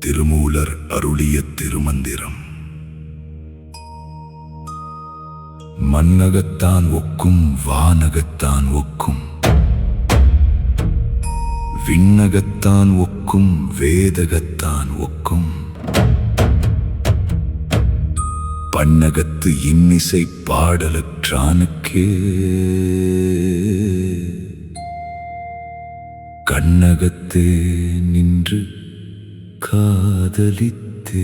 திருமூலர் அருளிய திருமந்திரம். மண்ணகத்தான் ஒக்கும் வானகத்தான் ஒக்கும், விண்ணகத்தான் ஒக்கும் வேதகத்தான் ஒக்கும், பண்ணகத்து இன்னிசை பாடலற்றானுக்கே கண்ணகத்தே நின்று காதலித்தேனே.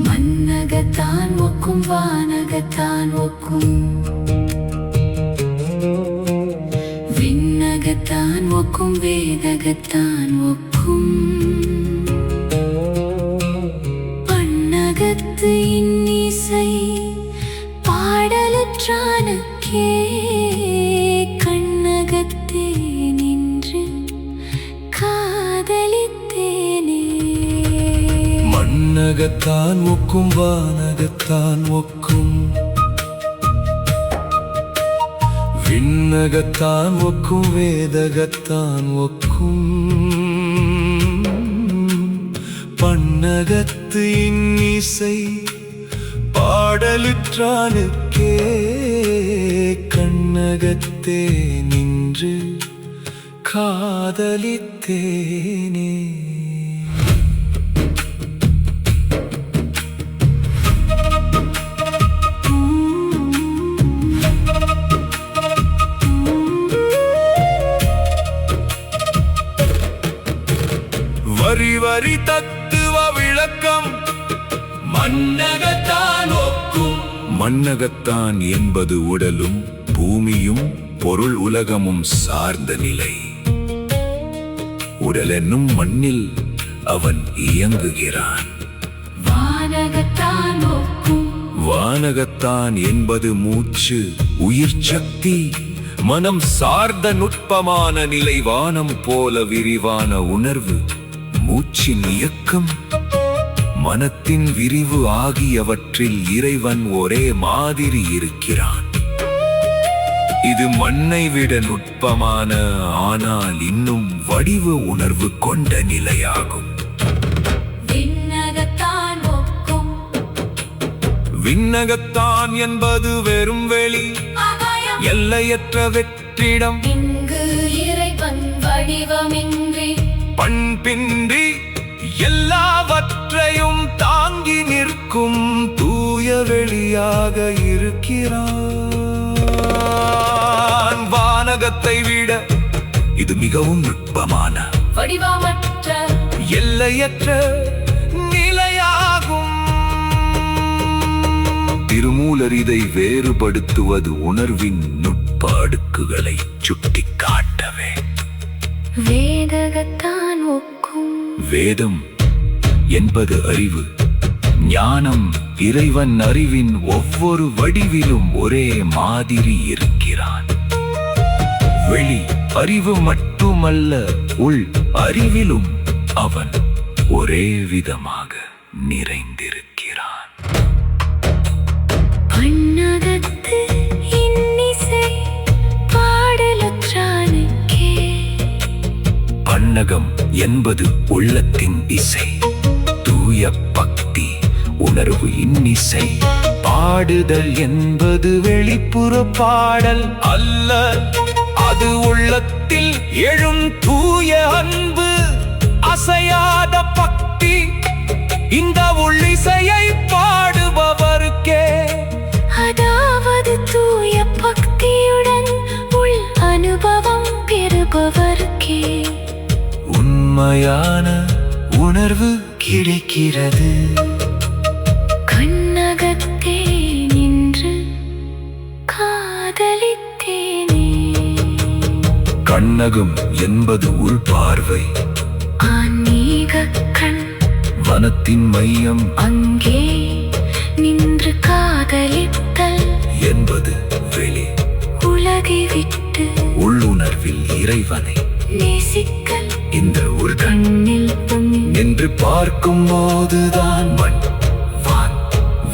மண்ணகத்தான் ஒக்கும் வானகத்தான் ஒக்கும், விண்ணகத்தான் ஒக்கும் வேதகத்தான் ஒக்கும், பண்ணகத்து இன்னிசை பாடலற்றானுக்கே கண்ணகத்தே நின்று காதலித்தேனே. மண்ணகத்தான் ஒக்கும் வானகத்தான் ஒக்கும், விண்ணகத்தான் ஒக்கும் வேதகத்தான் ஒக்கும், பண்ணகத்து இன்னிசை பாடலுற்றானுக்கே கண்ணகத்தே நின்று காதலித்தேனே. வரி வரி தத்துவ விளக்கம் மண்ணகத்தான் ஒக்கும். மண்ணகத்தான் என்பது உடலும் பூமியும் பொருள் உலகமும் சார்ந்த நிலை. உடல் என்னும் மண்ணில் அவன் இயங்குகிறான். வானகத்தான் ஒக்கும். வானகத்தான் என்பது மூச்சு, உயிர் சக்தி, மனம் சார்ந்த நுட்பமான நிலை. வானம் போல விரிவான உணர்வு, மூச்சின் இயக்கம், மனத்தின் விரிவு ஆகியவற்றில் இறைவன் ஒரே மாதிரி இருக்கிறான். இது மண்ணை விட நுட்பமான, ஆனால் இன்னும் வடிவ உணர்வு கொண்ட நிலையாகும். விண்ணகத்தான் ஒக்கும். விண்ணகத்தான் என்பது வெறும் வெளி, எல்லையற்ற வெற்றிடம். இங்கு இறைவன் வடிவமின்றி பண்பின்றி எல்லாவற்றையும் தாங்கி நிற்கும் தூய வெளியாக இருக்கிறான். வானகத்தை விட இது மிகவும் நுட்பமான, வடிவமற்ற, எல்லையற்ற நிலையாகும். திருமூலர் இதை வேறுபடுத்துவது உணர்வின் நுட்ப அடுக்குகளை சுட்டிக்காட்டவே. வேதகத்தான் ஒக்கும். வேதம் என்பது அறிவு, ஞானம். இறைவன் அறிவின் ஒவ்வொரு வடிவிலும் ஒரே மாதிரி இருக்கிறான். வெளி அறிவு மட்டுமல்ல, உள் அறிவிலும் அவன் ஒரே விதமாக நிறைந்திருக்கிறான். பண்ணகத்து இன்னிசை பாடலற்றானுக்கே. பண்ணகம் என்பது உள்ளத்தின் இசை, தூய பக்தி உணர்வு இன்னிசை. பாடுதல் என்பது வெளிப்புற பாடல் அல்ல, அது உள்ளத்தில் எழும் தூய அன்பு, அசையாத பக்தி. இந்த உள்ளிசையை பாடுபவருக்கே, அதாவது தூய பக்தியுடன் உள் அனுபவம் பெறுபவருக்கே உண்மையான உணர்வு கிடைக்கிறது. கண்ணகத்தே நின்று காதலித்தேனே. கண்ணகம் என்பது உள் பார்வை, ஆன்மீக கண். மனத்தின் மையம் அங்கே நின்று காதலித்தல் என்பது வெளி. உலகை விட்டு உள்ளுணர்வில் இறைவனை நேசிக்கல் இந்த ஒரு கண்ணில் பொங்கி நின்று பார்க்கும் போதுதான் மண் வான்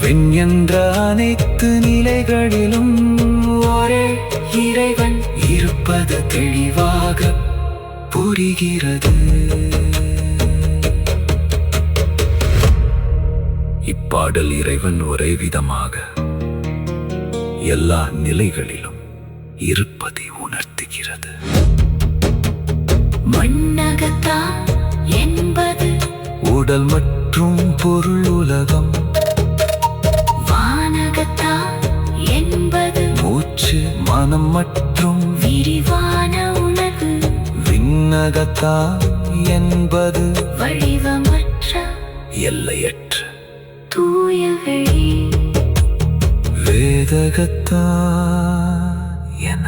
விண் என்ற அனைத்து நிலைகளிலும் ஒரே இறைவன் இருப்பது தெளிவாக புரிகிறது. இப்பாடல் இறைவன் ஒரே விதமாக எல்லா நிலைகளிலும் இருப்பதை உணர்த்துகிறது. மண்ணகத்தான் என்பது உடல் மற்றும் பொருள் உலகம், வானகத்தான் என்பது மூச்சு மனம் மற்றும் விரிவான உணர்வு, விண்ணகத்தான் என்பது வடிவமற்ற எல்லையற்ற தூய வெளி, வேதகத்தான் என